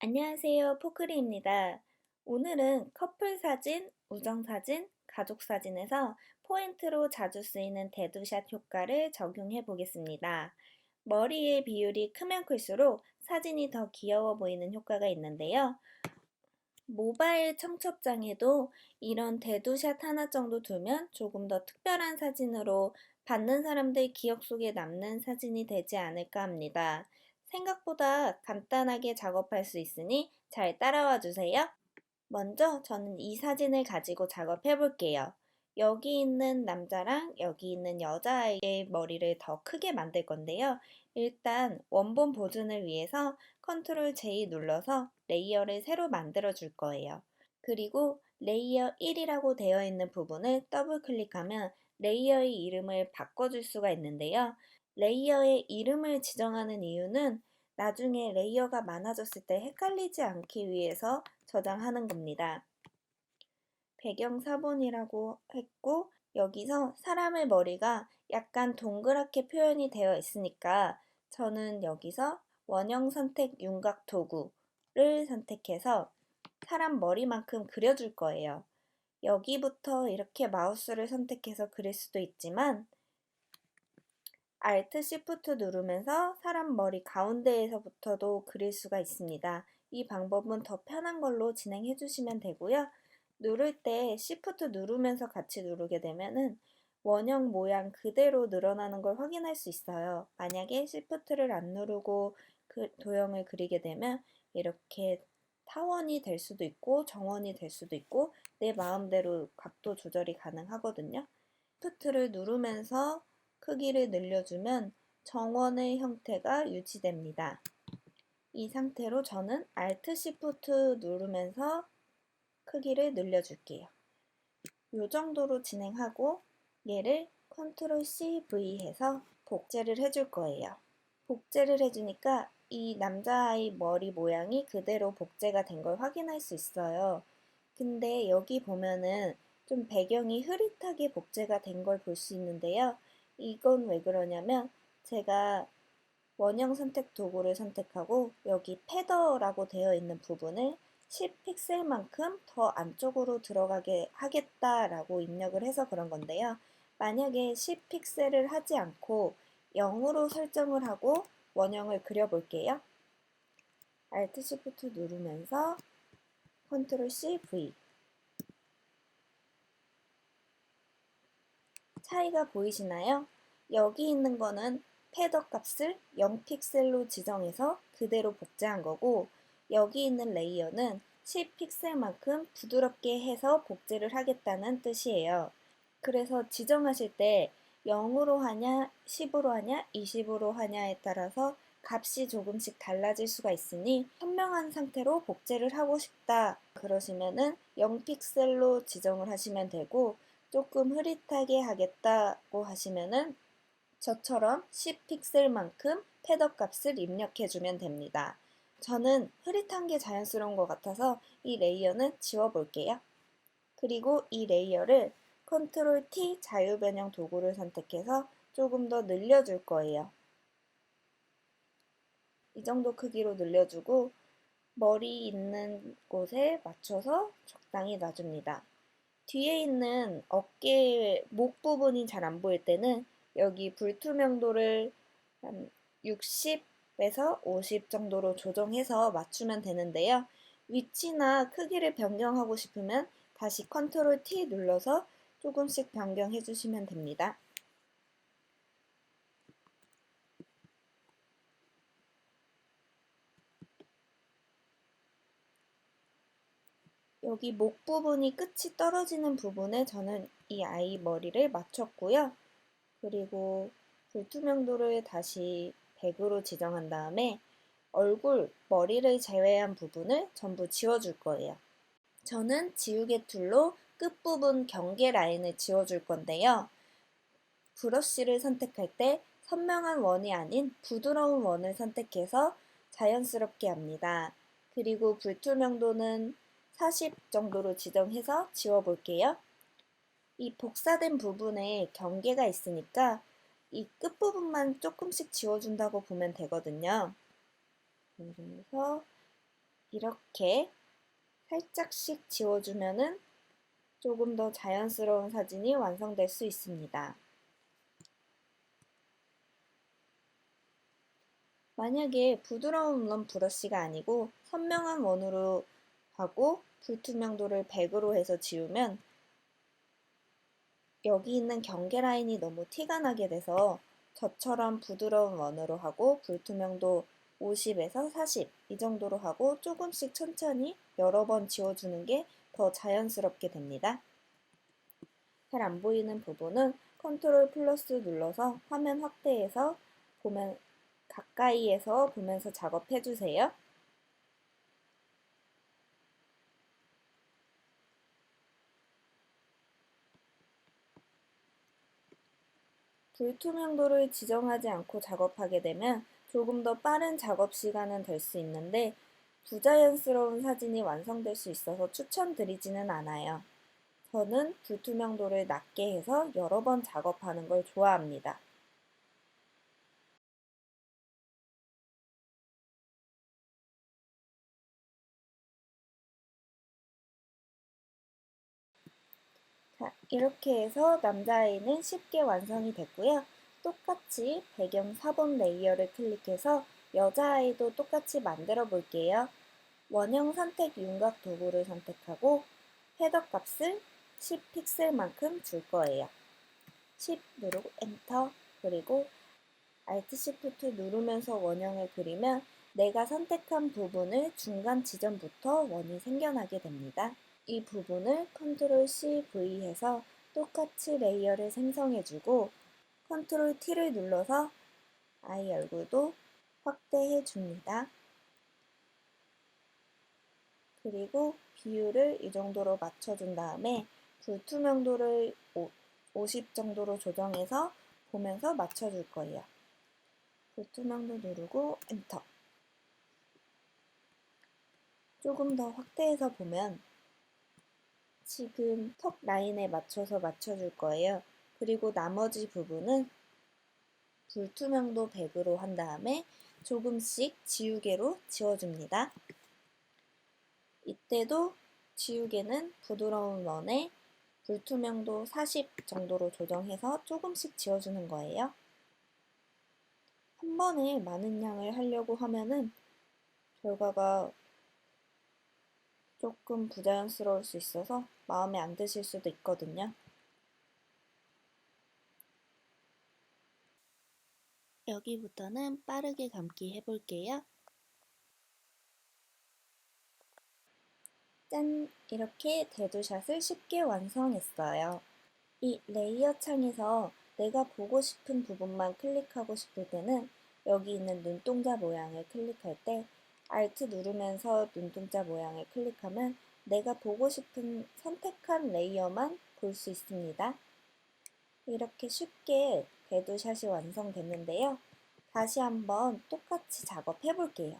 안녕하세요. 포크리입니다. 오늘은 커플 사진, 우정 사진, 가족 사진에서 포인트로 자주 쓰이는 대두샷 효과를 적용해 보겠습니다. 머리의 비율이 크면 클수록 사진이 더 귀여워 보이는 효과가 있는데요. 모바일 청첩장에도 이런 대두샷 하나 정도 두면 조금 더 특별한 사진으로 받는 사람들 기억 속에 남는 사진이 되지 않을까 합니다. 생각보다 간단하게 작업할 수 있으니 잘 따라와 주세요. 먼저 저는 이 사진을 가지고 작업해 볼게요. 여기 있는 남자랑 여기 있는 여자아이의 머리를 더 크게 만들 건데요. 일단 원본 보존을 위해서 컨트롤 J 눌러서 레이어를 새로 만들어 줄 거예요. 그리고 레이어 1이라고 되어 있는 부분을 더블 클릭하면 레이어의 이름을 바꿔줄 수가 있는데요. 레이어의 이름을 지정하는 이유는 나중에 레이어가 많아졌을 때 헷갈리지 않기 위해서 저장하는 겁니다. 배경 사본이라고 했고 여기서 사람의 머리가 약간 동그랗게 표현이 되어 있으니까 저는 여기서 원형 선택 윤곽 도구를 선택해서 사람 머리만큼 그려줄 거예요. 여기부터 이렇게 마우스를 선택해서 그릴 수도 있지만 Alt Shift 누르면서 사람 머리 가운데에서부터도 그릴 수가 있습니다. 이 방법은 더 편한 걸로 진행해 주시면 되고요. 누를 때 Shift 누르면서 같이 누르게 되면은 원형 모양 그대로 늘어나는 걸 확인할 수 있어요. 만약에 Shift를 안 누르고 도형을 그리게 되면 이렇게 타원이 될 수도 있고 정원이 될 수도 있고 내 마음대로 각도 조절이 가능하거든요. Shift를 누르면서 크기를 늘려주면 정원의 형태가 유지됩니다. 이 상태로 저는 Alt Shift 누르면서 크기를 늘려줄게요. 이 정도로 진행하고 얘를 Ctrl C V 해서 복제를 해줄 거예요. 복제를 해주니까 이 남자아이 머리 모양이 그대로 복제가 된 걸 확인할 수 있어요. 근데 여기 보면은 좀 배경이 흐릿하게 복제가 된 걸 볼 수 있는데요. 이건 왜 그러냐면 제가 원형 선택 도구를 선택하고 여기 패더라고 되어 있는 부분을 10픽셀만큼 더 안쪽으로 들어가게 하겠다라고 입력을 해서 그런 건데요. 만약에 10픽셀을 하지 않고 0으로 설정을 하고 원형을 그려볼게요. Alt Shift 누르면서 Ctrl C V 차이가 보이시나요? 여기 있는 거는 패더 값을 0픽셀로 지정해서 그대로 복제한 거고 여기 있는 레이어는 10픽셀만큼 부드럽게 해서 복제를 하겠다는 뜻이에요. 그래서 지정하실 때 0으로 하냐, 10으로 하냐, 20으로 하냐에 따라서 값이 조금씩 달라질 수가 있으니 선명한 상태로 복제를 하고 싶다 그러시면은 0픽셀로 지정을 하시면 되고 조금 흐릿하게 하겠다고 하시면은 저처럼 10픽셀만큼 패더 값을 입력해주면 됩니다. 저는 흐릿한 게 자연스러운 것 같아서 이 레이어는 지워볼게요. 그리고 이 레이어를 Ctrl T 자유변형 도구를 선택해서 조금 더 늘려줄 거예요. 이 정도 크기로 늘려주고 머리 있는 곳에 맞춰서 적당히 놔줍니다. 뒤에 있는 어깨, 목 부분이 잘 안 보일 때는 여기 불투명도를 한 60에서 50 정도로 조정해서 맞추면 되는데요. 위치나 크기를 변경하고 싶으면 다시 Ctrl T 눌러서 조금씩 변경해 주시면 됩니다. 여기 목 부분이 끝이 떨어지는 부분에 저는 이 아이 머리를 맞췄고요. 그리고 불투명도를 다시 100으로 지정한 다음에 얼굴, 머리를 제외한 부분을 전부 지워줄 거예요. 저는 지우개 툴로 끝부분 경계 라인을 지워줄 건데요. 브러쉬를 선택할 때 선명한 원이 아닌 부드러운 원을 선택해서 자연스럽게 합니다. 그리고 불투명도는 40 정도로 지정해서 지워볼게요. 이 복사된 부분에 경계가 있으니까 이 끝부분만 조금씩 지워준다고 보면 되거든요. 그래서 이렇게 살짝씩 지워주면은 조금 더 자연스러운 사진이 완성될 수 있습니다. 만약에 부드러운 원 브러쉬가 아니고 선명한 원으로 하고 불투명도를 100으로 해서 지우면 여기 있는 경계 라인이 너무 티가 나게 돼서 저처럼 부드러운 원으로 하고 불투명도 50에서 40 이 정도로 하고 조금씩 천천히 여러 번 지워주는 게 더 자연스럽게 됩니다. 잘 안 보이는 부분은 컨트롤 플러스 눌러서 화면 확대해서 보면 가까이에서 보면서 작업해 주세요. 불투명도를 지정하지 않고 작업하게 되면 조금 더 빠른 작업 시간은 될 수 있는데 부자연스러운 사진이 완성될 수 있어서 추천드리지는 않아요. 저는 불투명도를 낮게 해서 여러 번 작업하는 걸 좋아합니다. 자, 이렇게 해서 남자아이는 쉽게 완성이 됐고요. 똑같이 배경 사본 레이어를 클릭해서 여자아이도 똑같이 만들어 볼게요. 원형 선택 윤곽 도구를 선택하고 헤더 값을 10 픽셀만큼 줄 거예요. 10 누르고 엔터, 그리고 Alt Shift 누르면서 원형을 그리면 내가 선택한 부분을 중간 지점부터 원이 생겨나게 됩니다. 이 부분을 Ctrl C, V 해서 똑같이 레이어를 생성해주고 Ctrl T를 눌러서 아이 얼굴도 확대해 줍니다. 그리고 비율을 이 정도로 맞춰준 다음에 불투명도를 50 정도로 조정해서 보면서 맞춰줄 거예요. 불투명도 누르고 엔터. 조금 더 확대해서 보면 지금 턱 라인에 맞춰서 맞춰줄 거예요. 그리고 나머지 부분은 불투명도 100으로 한 다음에 조금씩 지우개로 지워줍니다. 이때도 지우개는 부드러운 원에 불투명도 40 정도로 조정해서 조금씩 지워주는 거예요. 한 번에 많은 양을 하려고 하면은 결과가 조금 부자연스러울 수 있어서 마음에 안 드실 수도 있거든요. 여기부터는 빠르게 감기 해볼게요. 짠! 이렇게 대두샷을 쉽게 완성했어요. 이 레이어 창에서 내가 보고 싶은 부분만 클릭하고 싶을 때는 여기 있는 눈동자 모양을 클릭할 때 Alt 누르면서 눈동자 모양을 클릭하면 내가 보고 싶은 선택한 레이어만 볼 수 있습니다. 이렇게 쉽게 대두샷이 완성됐는데요. 다시 한번 똑같이 작업해 볼게요.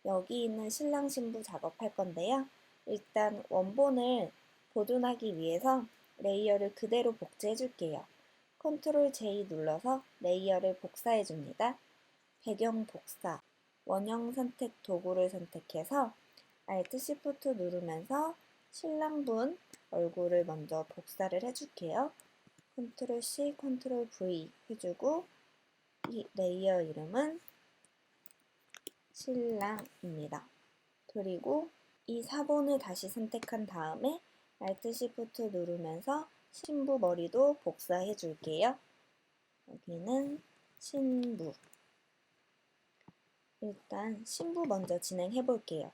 여기 있는 신랑 신부 작업할 건데요. 일단 원본을 보존하기 위해서 레이어를 그대로 복제해 줄게요. Ctrl J 눌러서 레이어를 복사해 줍니다. 배경 복사, 원형 선택 도구를 선택해서 Alt Shift 누르면서 신랑분 얼굴을 먼저 복사를 해줄게요. Ctrl C, Ctrl V 해주고 이 레이어 이름은 신랑입니다. 그리고 이 사본을 다시 선택한 다음에 Alt Shift 누르면서 신부 머리도 복사해 줄게요. 여기는 신부. 일단 신부 먼저 진행해 볼게요.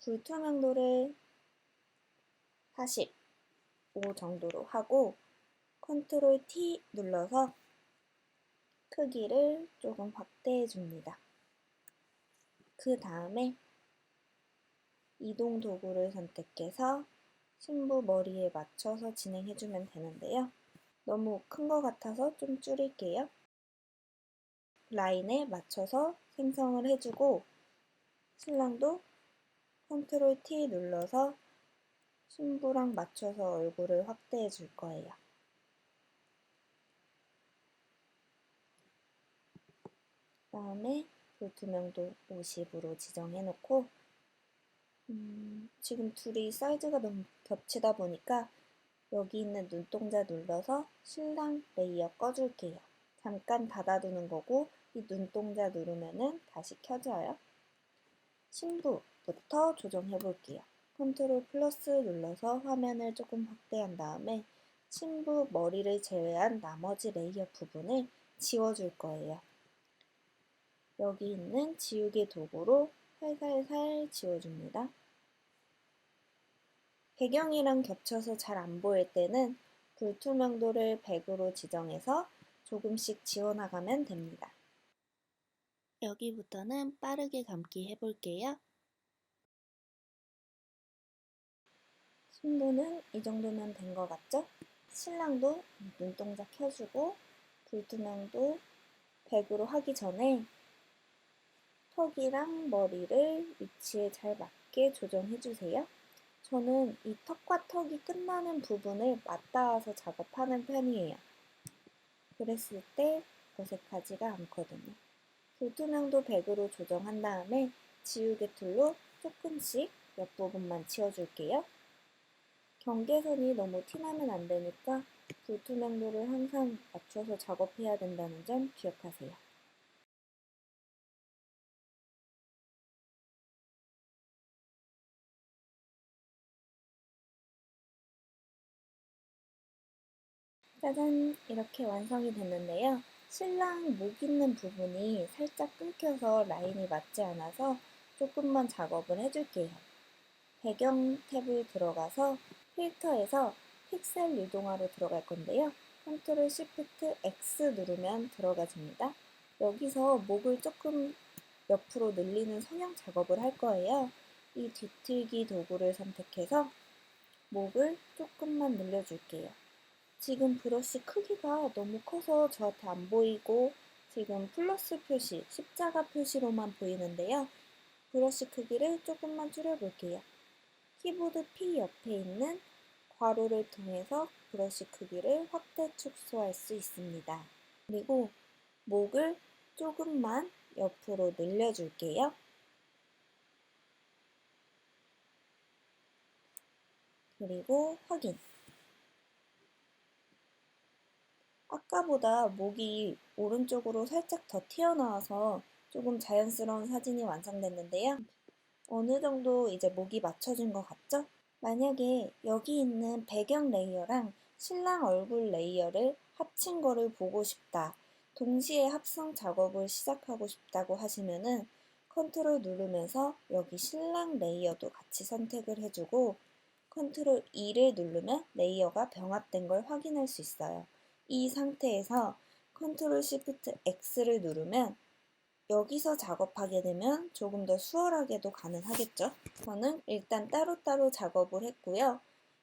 불투명도를 45 정도로 하고 Ctrl T 눌러서 크기를 조금 확대해 줍니다. 그 다음에 이동 도구를 선택해서 신부 머리에 맞춰서 진행해주면 되는데요. 너무 큰 것 같아서 좀 줄일게요. 라인에 맞춰서 생성을 해주고 신랑도 Ctrl T 눌러서 신부랑 맞춰서 얼굴을 확대해 줄 거예요. 그 다음에 불투명도 50으로 지정해 놓고 지금 둘이 사이즈가 너무 겹치다 보니까 여기 있는 눈동자 눌러서 신랑 레이어 꺼줄게요. 잠깐 닫아두는 거고 이 눈동자 누르면은 다시 켜져요. 신부부터 조정해 볼게요. 컨트롤 플러스 눌러서 화면을 조금 확대한 다음에 신부 머리를 제외한 나머지 레이어 부분을 지워줄 거예요. 여기 있는 지우개 도구로 살살살 지워줍니다. 배경이랑 겹쳐서 잘 안 보일 때는 불투명도를 100으로 지정해서 조금씩 지워나가면 됩니다. 여기부터는 빠르게 감기 해볼게요. 신부는 이 정도면 된 것 같죠? 신랑도 눈동자 켜주고 불투명도 100으로 하기 전에 턱이랑 머리를 위치에 잘 맞게 조정해주세요. 저는 이 턱과 턱이 끝나는 부분을 맞닿아서 작업하는 편이에요. 그랬을 때 어색하지가 않거든요. 불투명도 100으로 조정한 다음에 지우개 툴로 조금씩 옆부분만 지워줄게요. 경계선이 너무 티나면 안 되니까 불투명도를 항상 맞춰서 작업해야 된다는 점 기억하세요. 짜잔! 이렇게 완성이 됐는데요. 신랑 목 있는 부분이 살짝 끊겨서 라인이 맞지 않아서 조금만 작업을 해줄게요. 배경 탭을 들어가서 필터에서 픽셀 유동화로 들어갈 건데요. 컨트롤 시프트 X 누르면 들어가집니다. 여기서 목을 조금 옆으로 늘리는 성형 작업을 할 거예요. 이 뒤틀기 도구를 선택해서 목을 조금만 늘려줄게요. 지금 브러쉬 크기가 너무 커서 저한테 안 보이고 지금 플러스 표시, 십자가 표시로만 보이는데요. 브러쉬 크기를 조금만 줄여볼게요. 키보드 P 옆에 있는 괄호를 통해서 브러쉬 크기를 확대 축소할 수 있습니다. 그리고 목을 조금만 옆으로 늘려줄게요. 그리고 확인. 아까보다 목이 오른쪽으로 살짝 더 튀어나와서 조금 자연스러운 사진이 완성됐는데요. 어느 정도 이제 목이 맞춰진 것 같죠? 만약에 여기 있는 배경 레이어랑 신랑 얼굴 레이어를 합친 거를 보고 싶다. 동시에 합성 작업을 시작하고 싶다고 하시면은 컨트롤 누르면서 여기 신랑 레이어도 같이 선택을 해주고 컨트롤 E를 누르면 레이어가 병합된 걸 확인할 수 있어요. 이 상태에서 컨트롤 시프트 X를 누르면 여기서 작업하게 되면 조금 더 수월하게도 가능하겠죠? 저는 일단 따로따로 작업을 했고요.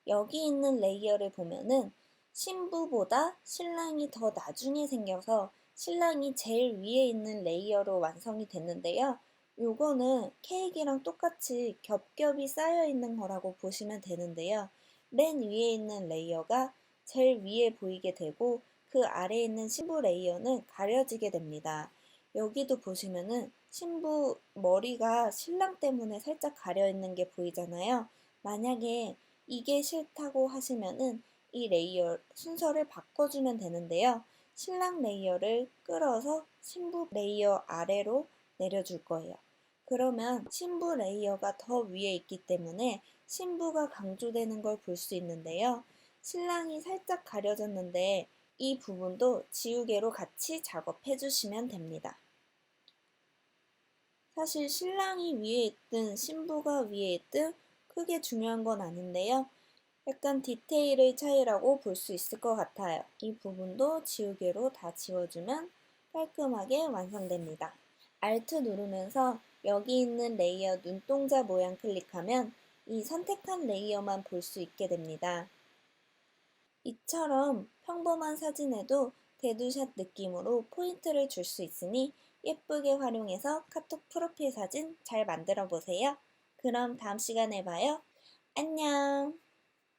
여기 있는 레이어를 보면은 신부보다 신랑이 더 나중에 생겨서 신랑이 제일 위에 있는 레이어로 완성이 됐는데요. 요거는 케이크랑 똑같이 겹겹이 쌓여 있는 거라고 보시면 되는데요. 맨 위에 있는 레이어가 제일 위에 보이게 되고 그 아래에 있는 신부 레이어는 가려지게 됩니다. 여기도 보시면은 신부 머리가 신랑 때문에 살짝 가려 있는 게 보이잖아요. 만약에 이게 싫다고 하시면은 이 레이어 순서를 바꿔주면 되는데요. 신랑 레이어를 끌어서 신부 레이어 아래로 내려줄 거예요. 그러면 신부 레이어가 더 위에 있기 때문에 신부가 강조되는 걸 볼 수 있는데요. 신랑이 살짝 가려졌는데 이 부분도 지우개로 같이 작업해 주시면 됩니다. 사실 신랑이 위에 있든 신부가 위에 있든 크게 중요한 건 아닌데요. 약간 디테일의 차이라고 볼 수 있을 것 같아요. 이 부분도 지우개로 다 지워주면 깔끔하게 완성됩니다. Alt 누르면서 여기 있는 레이어 눈동자 모양 클릭하면 이 선택한 레이어만 볼 수 있게 됩니다. 이처럼 평범한 사진에도 대두샷 느낌으로 포인트를 줄 수 있으니 예쁘게 활용해서 카톡 프로필 사진 잘 만들어 보세요. 그럼 다음 시간에 봐요. 안녕!